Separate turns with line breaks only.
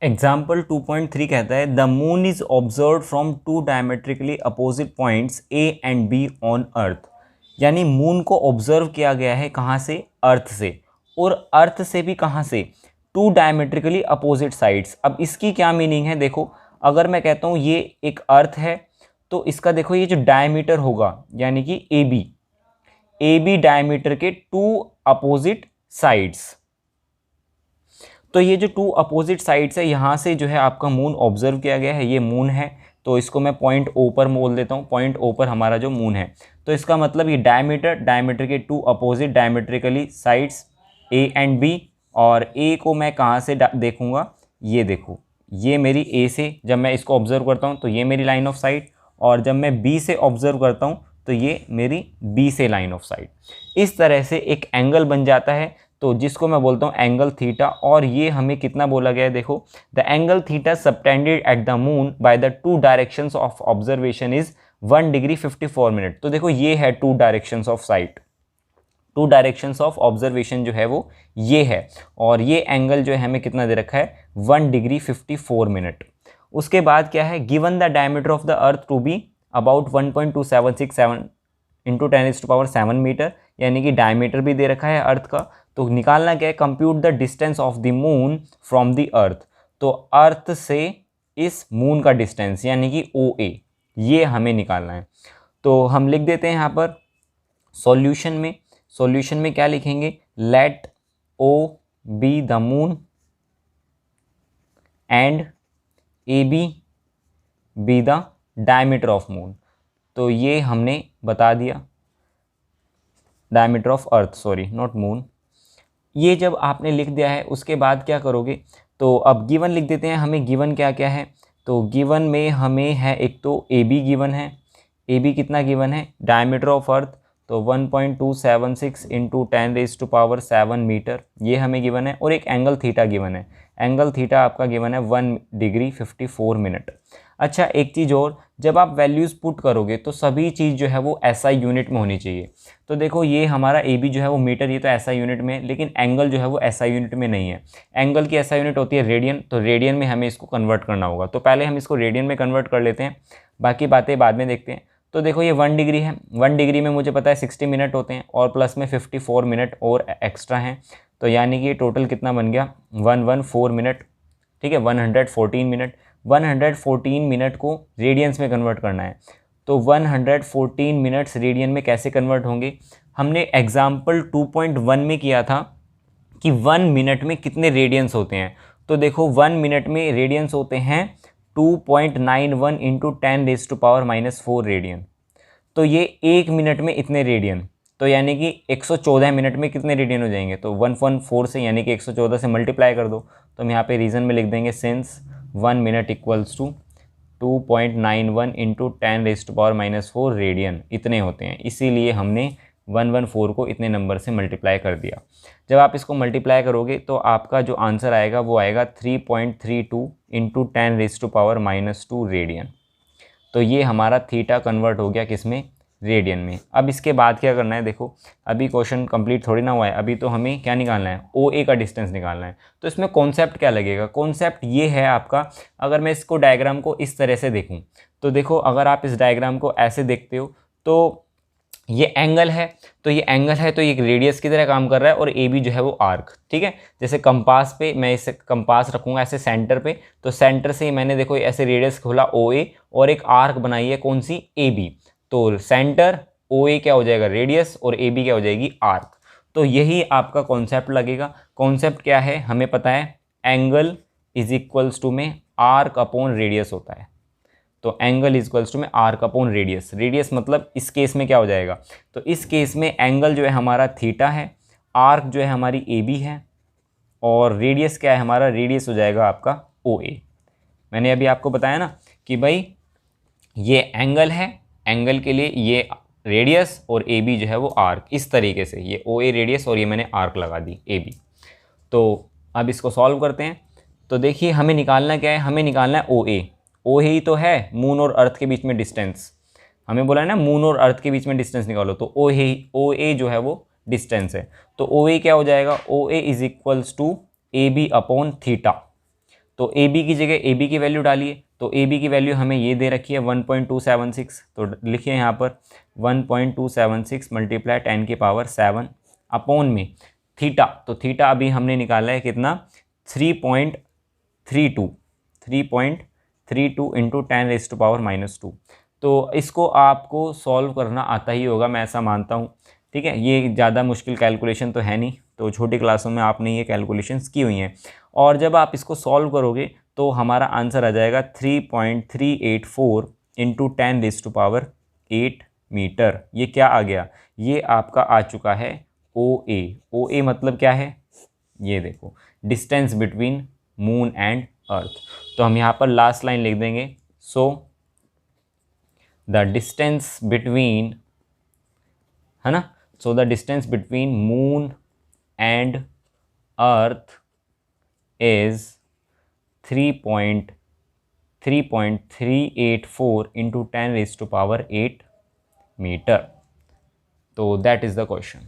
Example 2.3 कहता है the moon is observe from two diametrically opposite points A and B on earth. यानी moon को observe किया गया है कहाँ से? अर्थ से। और अर्थ से भी कहाँ से? Two diametrically opposite sides. अब इसकी क्या मीनिंग है? देखो, अगर मैं कहता हूँ ये एक अर्थ है तो इसका देखो ये जो डायमीटर होगा यानी कि ए बी डायमीटर के टू अपोजिट साइड्स। तो ये जो टू अपोजिट साइड्स है यहाँ से जो है आपका मून ऑब्जर्व किया गया है, ये मून है। तो इसको मैं पॉइंट ओ पर बोल देता हूँ, पॉइंट ओ पर हमारा जो मून है। तो इसका मतलब ये डायमीटर के two opposite diametrically sides A and B. और ए को मैं कहाँ से देखूँगा? ये देखो, ये मेरी ए से जब मैं इसको ऑब्जर्व करता हूँ तो ये मेरी लाइन ऑफ साइट, और जब मैं बी से ऑब्जर्व करता हूँ तो ये मेरी बी से लाइन ऑफ साइट। इस तरह से एक एंगल बन जाता है, तो जिसको मैं बोलता हूँ एंगल थीटा। और ये हमें कितना बोला गया है? देखो, the angle theta subtended at the moon by the two directions of observation is 1 degree 54 minute. तो देखो ये है two directions of sight, two directions of observation जो है वो ये है। और ये एंगल जो है हमें कितना दे रखा है? 1 डिग्री 54 मिनट। उसके बाद क्या है? Given the diameter of the earth to be about 1.2767 into 10⁻⁷ metre, यानी कि डायमीटर भी दे रखा है अर्थ का। तो निकालना क्या है? Compute the distance of the moon from the earth. तो अर्थ से इस मून का डिस्टेंस यानी कि ओ ए, ये हमें निकालना है। तो हम लिख देते हैं यहाँ पर सॉल्यूशन में क्या लिखेंगे? Let O B the moon and A B the diameter of moon. तो ये हमने बता दिया, diameter of earth, sorry not moon. ये जब आपने लिख दिया है उसके बाद क्या करोगे? तो अब गिवन लिख देते हैं। हमें गिवन क्या क्या है? तो गिवन में हमें है, एक तो ए बी गिवन है। ए बी कितना गिवन है? डायमीटर ऑफ अर्थ तो 1.276 इंटू 10⁻⁷ मीटर, ये हमें गिवन है। और एक एंगल थीटा गिवन है। एंगल थीटा आपका गिवन है 1 डिग्री 54 मिनट। अच्छा, एक चीज़ और, जब आप वैल्यूज़ पुट करोगे तो सभी चीज़ जो है वो एसआई यूनिट में होनी चाहिए। तो देखो ये हमारा ए बी जो है वो मीटर, ये तो एसआई यूनिट में है, लेकिन एंगल जो है वो एसआई यूनिट में नहीं है। एंगल की एसआई यूनिट होती है रेडियन, तो रेडियन में हमें इसको कन्वर्ट करना होगा। तो पहले हम इसको रेडियन में कन्वर्ट कर लेते हैं, बाकी बातें बाद में देखते हैं। तो देखो ये 1 डिग्री है, 1 डिग्री में मुझे पता है 60 मिनट होते हैं, और प्लस में 54 मिनट और एक्स्ट्रा हैं। तो यानी कि टोटल कितना बन गया? 114 मिनट। ठीक है, 114 मिनट। 114 मिनट को रेडियंस में कन्वर्ट करना है। तो 114 मिनट्स रेडियन में कैसे कन्वर्ट होंगे? हमने एग्जाम्पल 2.1 में किया था कि 1 मिनट में कितने रेडियंस होते हैं। तो देखो 1 मिनट में रेडियंस होते हैं 2.91 इंटू 10⁻⁻⁴ रेडियन। तो ये 1 मिनट में इतने रेडियन, तो यानी कि 114 मिनट में कितने रेडियन हो जाएंगे? तो 114 से यानी कि 114 से मल्टीप्लाई कर दो। तो हम यहाँ पे रीज़न में लिख देंगे since 1 minute equals to 2.91 into 10⁻⁴ radian, इतने होते हैं। इसीलिए हमने 114 को इतने नंबर से मल्टीप्लाई कर दिया। जब आप इसको मल्टीप्लाई करोगे तो आपका जो आंसर आएगा वो आएगा 3.32 इंटू 10⁻⁻² रेडियन। तो ये हमारा थीटा कन्वर्ट हो गया किस में? रेडियन में। अब इसके बाद क्या करना है? देखो अभी क्वेश्चन कंप्लीट थोड़ी ना हुआ है, अभी तो हमें क्या निकालना है? ओ ए का डिस्टेंस निकालना है। तो इसमें कॉन्सेप्ट क्या लगेगा? कॉन्सेप्ट ये है आपका, अगर मैं इसको डायग्राम को इस तरह से देखूं तो देखो, अगर आप इस डायग्राम को ऐसे देखते हो तो ये एंगल है, तो ये एंगल है तो ये एक रेडियस की तरह काम कर रहा है, और ए बी जो है वो आर्क। ठीक है, जैसे कंपास पे मैं इसे कंपास रखूंगा ऐसे सेंटर पे, तो सेंटर से मैंने देखो ऐसे रेडियस खोला ओ ए, और एक आर्क बनाई है कौन सी? A B. तो सेंटर ओ ए क्या हो जाएगा? रेडियस, और ए बी क्या हो जाएगी? आर्क। तो यही आपका कॉन्सेप्ट लगेगा। कॉन्सेप्ट क्या है हमें पता है, एंगल इज इक्वल्स टू में आर्क अपॉन रेडियस होता है। तो एंगल इज इक्वल्स टू में आर्क अपॉन रेडियस। रेडियस मतलब इस केस में क्या हो जाएगा? तो इस केस में एंगल जो है हमारा थीटा है, आर्क जो है हमारी ए बी है, और रेडियस क्या है हमारा? रेडियस हो जाएगा आपका ओ ए। मैंने अभी आपको बताया ना कि भाई ये एंगल है, एंगल के लिए ये रेडियस और ए बी जो है वो आर्क। इस तरीके से ये ओ ए रेडियस और ये मैंने आर्क लगा दी ए बी। तो अब इसको सॉल्व करते हैं। तो देखिए हमें निकालना क्या है? हमें निकालना है ओ ए। ओ ही तो है मून और अर्थ के बीच में डिस्टेंस। हमें बोला है ना मून और अर्थ के बीच में डिस्टेंस निकालो, तो ओ ए जो है वो डिस्टेंस है। तो ओ ए क्या हो जाएगा? O A is equals to A B upon theta. तो ए बी की जगह ए बी की वैल्यू डालिए, तो ए बी की वैल्यू हमें ये दे रखी है 1.276, तो लिखिए यहाँ पर 1.276 मल्टीप्लाई 10⁻7 अपॉन में थीटा, तो थीटा अभी हमने निकाला है कितना 3.32 इंटू 10⁻⁻²। तो इसको आपको सॉल्व करना आता ही होगा, मैं ऐसा मानता हूँ, ठीक है। ये ज़्यादा मुश्किल कैलकुलेशन तो है नहीं, तो छोटी क्लासों में आपने ये कैलकुलेशंस की हुई हैं, और जब आप इसको सॉल्व करोगे तो हमारा आंसर आ जाएगा 3.384 इंटू 10⁻8 मीटर। ये क्या आ गया, ये आपका आ चुका है ओ ए मतलब क्या है, ये देखो डिस्टेंस बिटवीन मून एंड अर्थ। तो हम यहाँ पर लास्ट लाइन लिख देंगे, सो द डिस्टेंस बिटवीन, है ना, so the distance between moon and earth is 3.384 into 10⁻8 metre. तो दैट इज द क्वेश्चन।